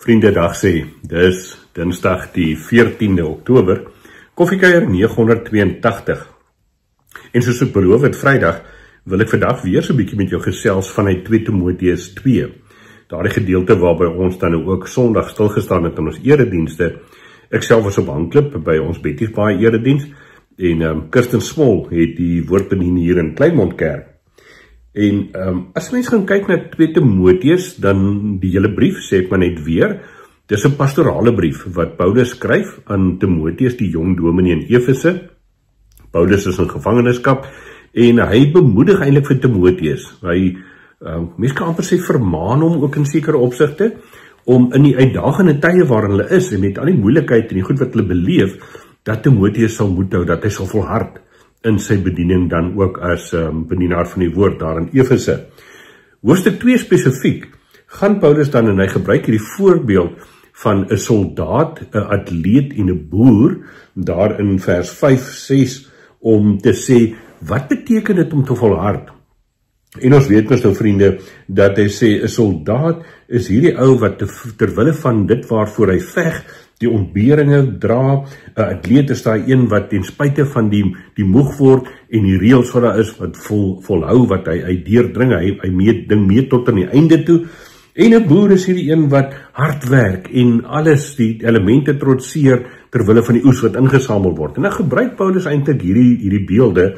Vriendedag sê, dis Dinsdag die 14de Oktober, Koffiekuier 982. En soos ek beloof het Vrydag, wil ek vandag weer so 'n bietjie met jou gesels vanuit 2 Timoteus 2. Daardie gedeelte waarby ons dan ook Sondag stilgestaan het in ons eredienste. Ek self was op Handklip by ons Bettiesbaai erediens en Kirsten Smol het die woordbediening hier in Kleinmond Kerk. En as mens gaan kyk na 2 Timoteus, dan die hele brief, sê ek maar net weer, dis 'n pastorale brief wat Paulus skryf aan Timoteus, die jong dominee in Efese. Paulus is in gevangenskap en hy bemoedig eintlik vir Timoteus. Hy, mens kan amper sê vermaan hom ook in sekere opsigte, om in die uitdagende tye waarin hulle is, en met al die moeilikheid en die goed wat hulle beleef, dat Timoteus sal moed hou, dat hy sal volhard in sy bediening dan ook as bedienaar van die woord daar in Efese. Hoofstuk 2 spesifiek, gaan Paulus dan en hy gebruik hierdie voorbeeld van 'n soldaat, 'n atleet en 'n boer, daar in vers 5-6, om te sê, wat beteken dit om te volhard? En ons weet mos nou vriende, dat hy sê, 'n soldaat is hierdie ou wat terwille van dit waarvoor hy veg, die ontberinge dra. 'n atleet is daai een wat ten spyte van die moeg word en die reëls wat daar is, wat volhou, wat hy deurdring, hy mee tot aan die einde toe. En 'n boer is hierdie een wat hard werk en alles, die elemente trotseer terwille van die oes wat ingesamel word. En dan gebruik Paulus eintlik hierdie beelde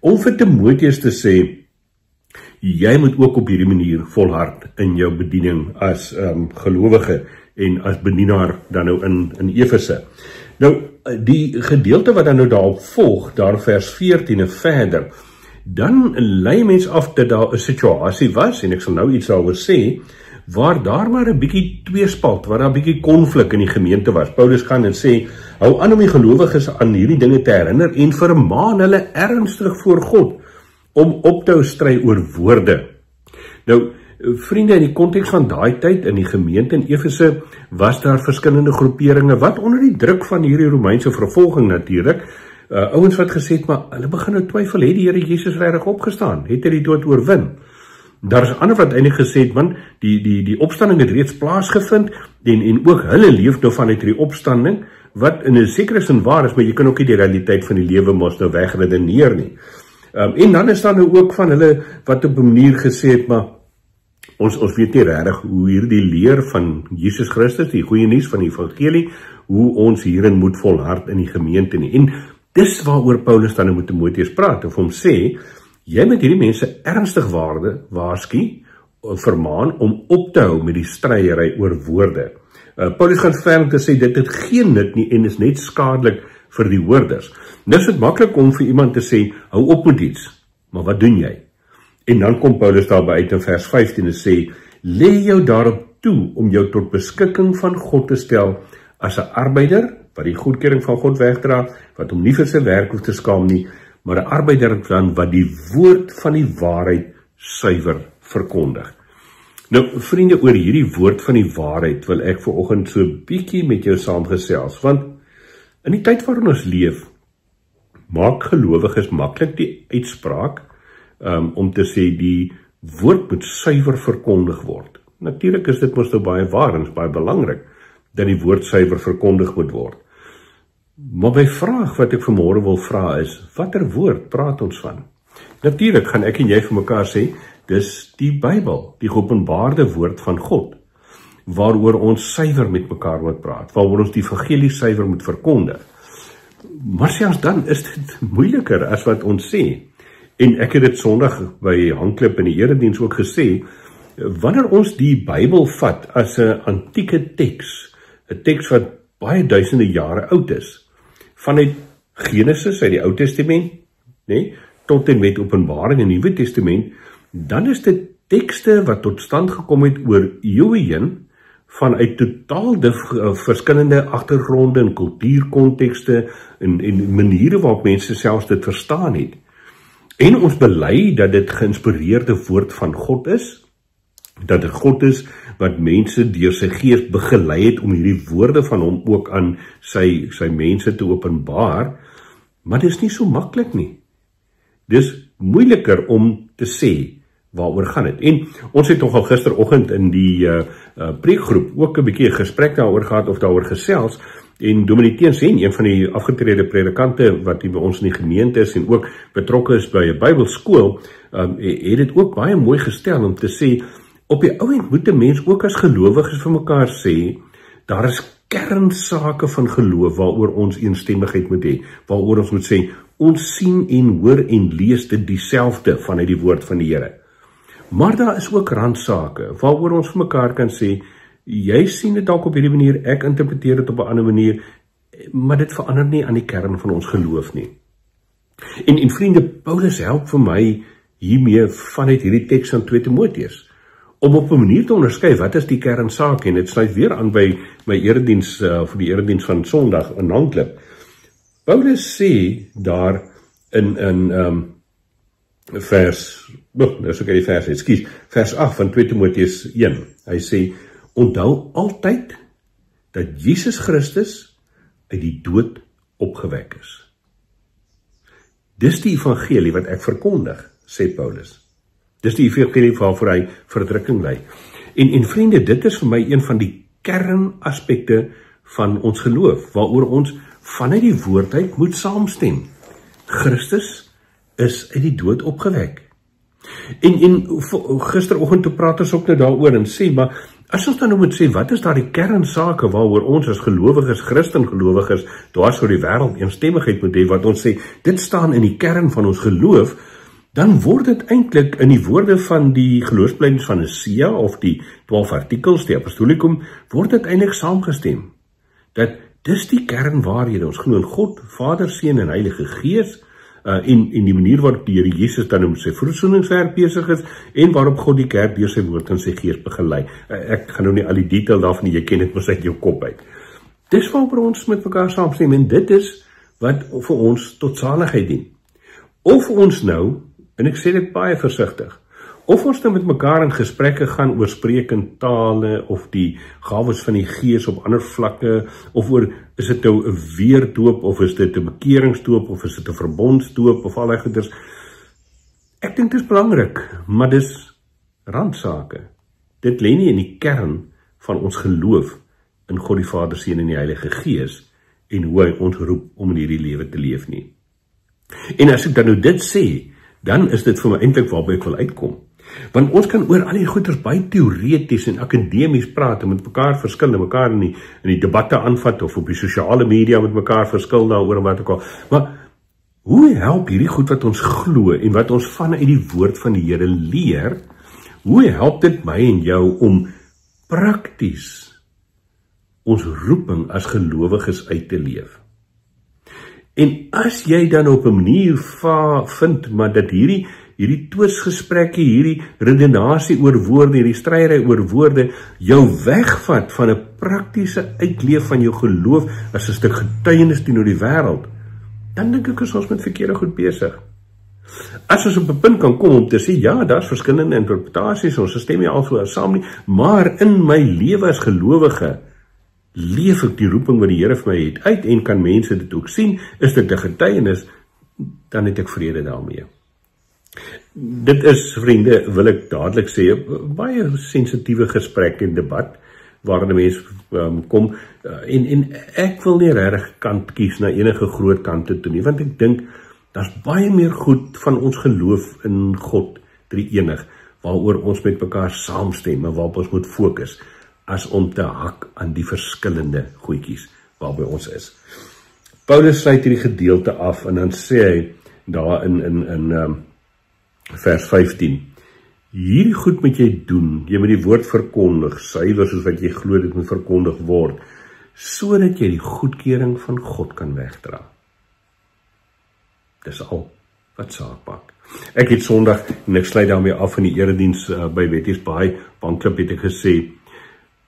om vir Timoteus te sê, jy moet ook op hierdie manier volhard in jou bediening as gelowige en as bedienaar dan nou in Efese. Nou, die gedeelte wat dan nou daarop volg, daar vers 14 en verder, dan lei mens af dat daar 'n situasie was, en ek sal nou iets daaroor sê, waar daar maar 'n bietjie tweespalt, waar daar 'n bietjie konflik in die gemeente was. Paulus gaan en sê, hou aan om die gelowiges aan hierdie dinge te herinner en vermaan hulle ernstig voor God om op te hou stry oor woorde. Nou, vriende, in die konteks van daai tyd in die gemeente in Efese was daar verskillende groeperinge wat onder die druk van hierdie Romeinse vervolging natuurlik, ouens wat gesê het, maar hulle begin nou twyfel, het die Here Jesus regtig opgestaan? Het hy die dood oorwin? Daar is ander wat eintlik gesê het, want die opstanding het reeds plaasgevind en ook hulle leef nou vanuit hierdie opstanding, wat in 'n sekere sin waar is, maar jy kan ook nie die realiteit van die lewe mos nou wegredeneer nie. En dan is daar nou ook van hulle wat op 'n manier gesê het, maar ons weet nie regtig hoe hierdie leer van Jesus Christus, die goeie nuus van die evangelie, hoe ons hierin moet volhard in die gemeente nie. En dis waaroor Paulus dan met Timoteus praat, of hom sê, jy moet hierdie mense ernstig waarsku, vermaan om op te hou met die stryery oor woorde. Paulus gaan ver om te sê, dit het geen nut nie en is net skadelik vir die hoorders. Dis dit maklik om vir iemand te sê, hou op met iets, maar wat doen jy? En dan kom Paulus daarby uit in vers 15 en sê, lê jou daarop toe om jou tot beskikking van God te stel as 'n arbeider, wat die goedkeuring van God wegdra, wat hom nie vir sy werk hoef te skaam nie, maar 'n arbeider dan wat die woord van die waarheid suiwer verkondig. Nou, vriende, oor hierdie woord van die waarheid wil ek vanoggend so 'n bietjie met jou saamgesels, want in die tyd waarin ons leef, maak gelowiges maklik die uitspraak om te sê die woord moet suiwer verkondig word. Natuurlik is dit mos nou baie waar en is baie belangrik dat die woord suiwer verkondig moet word. Maar my vraag wat ek vanmôre wil vra is, watter woord praat ons van? Natuurlik gaan ek en jy vir mekaar sê, dis die Bybel, die geopenbaarde woord van God, waaroor ons suiwer met mekaar moet praat, waaroor ons die evangelie suiwer moet verkondig. Maar selfs dan is dit moeiliker as wat ons sê. En ek het dit Sondag by Handklip in die erediens ook gesê, wanneer ons die Bybel vat as 'n antieke teks, 'n teks wat baie duisende jare oud is, vanuit Genesis uit die Ou Testament, nee, tot en met Openbaring in die Nuwe Testament, dan is dit tekste wat tot stand gekom het oor eeue heen, vanuit totaal verskillende agtergronde en kultuurkontekste en maniere waarop mense selfs dit verstaan het. En ons bely dat dit geïnspireerde woord van God is, dat dit God is wat mense deur sy gees begelei het om hierdie woorde van hom ook aan sy mense te openbaar, maar dit is nie so maklik nie. Dis moeiliker om te sê, waaroor gaan het. En ons het nogal gisteroggend in die preekgroep ook 'n bietjie gesprek daaroor gehad of daaroor gesels. En Dominee Teensien, een van die afgetrede predikante wat hier by ons in die gemeente is en ook betrokke is by 'n Bybelskool, het dit ook baie mooi gestel om te sê, op die ou end moet 'n mens ook as gelowiges vir mekaar sê, daar is kernsake van geloof waaroor ons eensstemmigheid moet hê, waaroor ons moet sê, ons sien en hoor en lees dit dieselfde vanuit die woord van die Here. Maar daar is ook randsake waaroor ons vir mekaar kan sê, jy sien dit dalk op hierdie manier, ek interpreteer dit op 'n ander manier, maar dit verander nie aan die kern van ons geloof nie. En vriende, Paulus help vir my hiermee vanuit hierdie teks van 2 Timoteus, om op 'n manier te onderskei wat is die kernsaak, en dit sluit weer aan by my erediens, vir die erediens van Sondag in Handklip. Paulus sê daar in vers 8 van 2 Timoteus 1, hy sê, onthou altyd dat Jesus Christus uit die dood opgewek is. Dis die evangelie wat ek verkondig, sê Paulus. Dis die evangelie waarvoor hy verdrukking ly. En vriende, dit is vir my een van die kernaspekte van ons geloof, waaroor ons vanuit die woord uit moet saamstem. Christus is uit die dood opgewek. En gisteroggend toe praat ons ook nou daaroor en sê, maar as ons dan nou moet sê, wat is daar die kernsake waaroor ons as gelowiges, Christengelowiges, dwars oor die wêreld eensstemmigheid moet hê, wat ons sê, dit staan in die kern van ons geloof, dan word dit eintlik in die woorde van die geloofsbelijdenis van Nicea, of die 12 artikels, die apostolikum, word dit eintlik saamgestem, dat dis die kernwaarhede, ons glo in God, Vader, Seun en Heilige Gees, en die manier waarop die Here Jesus dan met sy versoeningswerk besig is, en waarop God die kerk deur sy woord en sy gees begelei. Ek gaan nou nie al die detail daarvan nie, jy ken dit mos uit jou kop uit. Dis waaroor ons met mekaar saamstem, en dit is wat vir ons tot saligheid dien. Of ons nou, en ek sê dit baie versigtig, of ons nou met mekaar in gesprekke gaan oor sprekende tale, of die gawes van die gees op ander vlakke, of oor, is dit nou 'n weerdoop, of is dit 'n bekeringsdoop, of is dit 'n verbondsdoop, of al die goeders. Ek dink dit is belangrik, maar dis randsake. Dit lê nie in die kern van ons geloof in God die Vader, Seun en die Heilige Gees, en hoe hy ons roep om in hierdie lewe te leef nie. En as ek dan nou dit sê, dan is dit vir my eintlik waarby ek wil uitkom. Want ons kan oor al die goeders baie teoreties en akademies praat, en met mekaar verskil, en mekaar in die debatte aanvat, of op die sosiale media met mekaar verskil daaroor en wat ook al. Maar hoe help hierdie goed wat ons glo, en wat ons vanuit die woord van die Here leer, hoe help dit my en jou om prakties ons roeping as gelowiges uit te leef? En as jy dan op 'n manier vind, maar dat hierdie twisgesprekke, hierdie redenasie oor woorde, hierdie stryery oor woorde, jou wegvat van 'n praktiese uitleef van jou geloof as 'n stuk getuienis teenoor die wêreld, dan dink ek is ons met verkeerde goed besig. As ons op 'n punt kan kom om te sê, ja, daar's verskillende interpretasies, ons stem nie al so saam nie, maar in my lewe as gelowige, leef ek die roeping wat die Here vir my het uit, en kan mense dit ook sien, is dit 'n getuienis, dan het ek vrede daarmee. Dit is, vriende, wil ek dadelik sê, baie sensitiewe gesprek en debat, waarin 'n mens kom, en ek wil nie regtig kant kies na enige groot kante toe nie, want ek dink, daar's baie meer goed van ons geloof in God, drie-enig, waaroor ons met mekaar saamstem, en waarop ons moet fokus, as om te hak aan die verskillende goedjies waarby ons is. Paulus sluit hierdie gedeelte af, en dan sê hy daar in vers 15, hierdie goed moet jy doen, jy moet die woord verkondig, suiwer soos wat jy glo dit moet verkondig word, sodat jy die goedkeuring van God kan wegdra. Dis al wat saak maak. Ek het Sondag, en ek sluit daarmee af in die erediens by Wetties Baai, Handklip het ek gesê,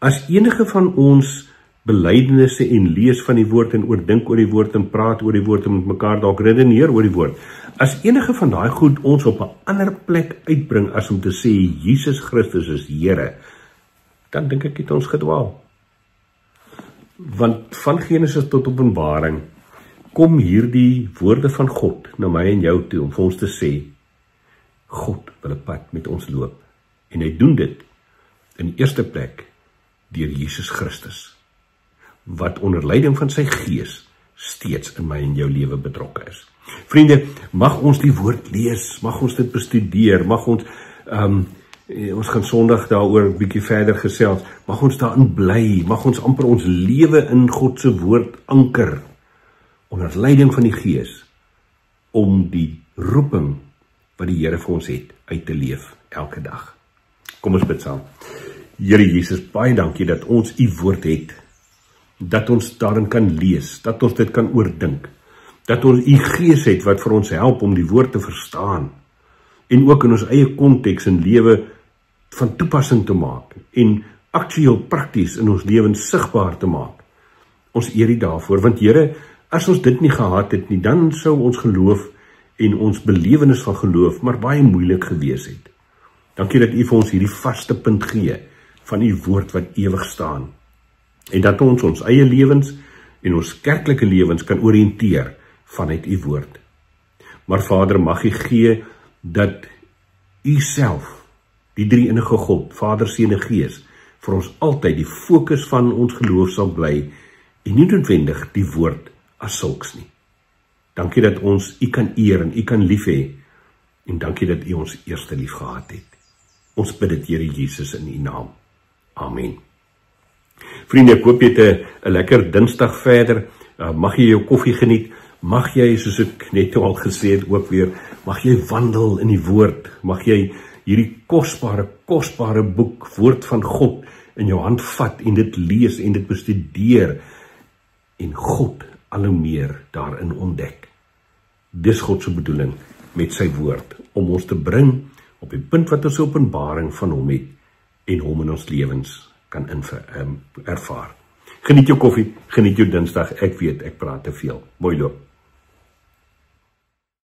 as enige van ons belydenisse en lees van die woord en oordink oor die woord en praat oor die woord en met mekaar dalk redeneer oor die woord, as enige van daai goed ons op 'n ander plek uitbring as om te sê Jesus Christus is Here, dan dink ek het ons gedwaal. Want van Genesis tot Openbaring kom hierdie woorde van God na my en jou toe om vir ons te sê, God wil 'n pad met ons loop. En hy doen dit in die eerste plek deur Jesus Christus, wat onder leiding van sy Gees steeds in my en jou lewe betrokke is. Vriende, mag ons die woord lees, mag ons dit bestudeer, mag ons, ons gaan Sondag daaroor 'n bietjie verder gesels, mag ons daarin bly, mag ons amper ons lewe in God se woord anker, onder leiding van die Gees, om die roeping wat die Here vir ons het, uit te leef, elke dag. Kom ons bid saam. Here Jesus, baie dankie dat ons u woord het, dat ons daarin kan lees, dat ons dit kan oordink, dat ons u Gees het wat vir ons help om die woord te verstaan, en ook in ons eie konteks en lewe van toepassing te maak, en aktueel prakties in ons lewens sigbaar te maak. Ons eer u daarvoor, want Here, as ons dit nie gehad het nie, dan sou ons geloof en ons belewenis van geloof maar baie moeilik gewees het. Dankie dat u vir ons hierdie vaste punt gee van u woord wat ewig staan, en dat ons ons eie lewens en ons kerklike lewens kan oriënteer vanuit u woord. Maar Vader, mag u gee dat u self, die drie-enige God, Vader, Seun en Gees, vir ons altyd die fokus van ons geloof sal bly, en nie noodwendig die woord as sulks nie. Dankie dat ons u kan eer en u kan lief hê, en dankie dat u ons eerste lief gehad het. Ons bid dit, Here Jesus, in u naam. Amen. Vriende, ek hoop jy het 'n lekker Dinsdag verder. Mag jy jou koffie geniet, mag jy, soos ek net al gesê het, ook weer, mag jy wandel in die woord, mag jy hierdie kosbare boek, woord van God, in jou hand vat en dit lees en dit bestudeer, en God al hoe meer daarin ontdek. Dis God se bedoeling met sy woord, om ons te bring op die punt wat ons openbaring van hom het, en hom in ons lewens kan ervaar. Geniet jou koffie, geniet jou Dinsdag, ek weet, ek praat te veel. Mooi loop.